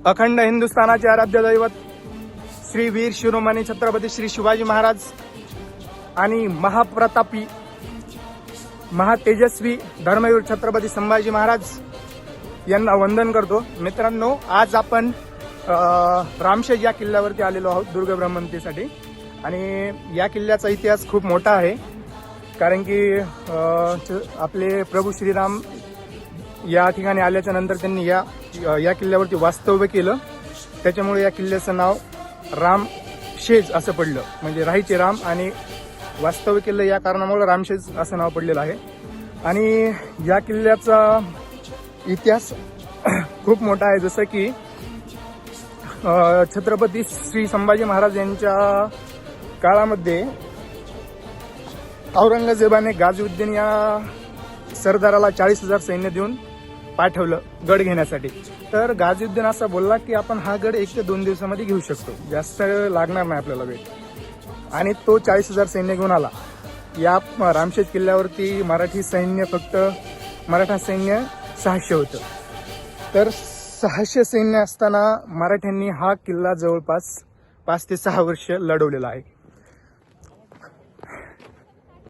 अखंड हिंदुस्थानाचे आराध्य दैवत श्री वीर शिरोमणी छत्रपती श्री शिवाजी महाराज आणि महाप्रतापी महातेजस्वी धर्मवीर छत्रपती संभाजी महाराज यांना वंदन करतो। मित्रांनो, आज आपण रामशेज या किल्ल्यावरती आलेलो आहोत दुर्ग भ्रमंतीसाठी आणि या किल्ल्याचा इतिहास खूप मोठा आहे, कारण की आपले प्रभू श्रीराम या ठिकाणी आल्याच्या नंतर त्यांनी या किल्ल्यावरती वास्तव्य केलं, त्याच्यामुळे या किल्ल्याचं नाव रामशेज असं पडलं, म्हणजे राहायचे राम आणि वास्तव्य केलं या कारणामुळे रामशेज असं नाव पडलेलं आहे। आणि या किल्ल्याचा इतिहास खूप मोठा आहे, जसं की छत्रपती श्री संभाजी महाराज यांच्या काळामध्ये औरंगजेबाने गाझीउद्दीन या सरदाराला 40,000 सैन्य देऊन पाठवलं गड घेण्यासाठी। तर गाझीउद्दीन असा बोलला की आपण हा गड 1 ते 2 दिवसामध्ये घेऊ शकतो, जास्त लागणार नाही आपल्याला वेळ, आणि तो 40,000 सैन्य घेऊन आला। या रामशेज किल्ल्यावरती मराठा सैन्य 600 होतं। तर 600 सैन्य असताना मराठ्यांनी हा किल्ला जवळपास 5 ते 6 वर्ष लढवलेला आहे।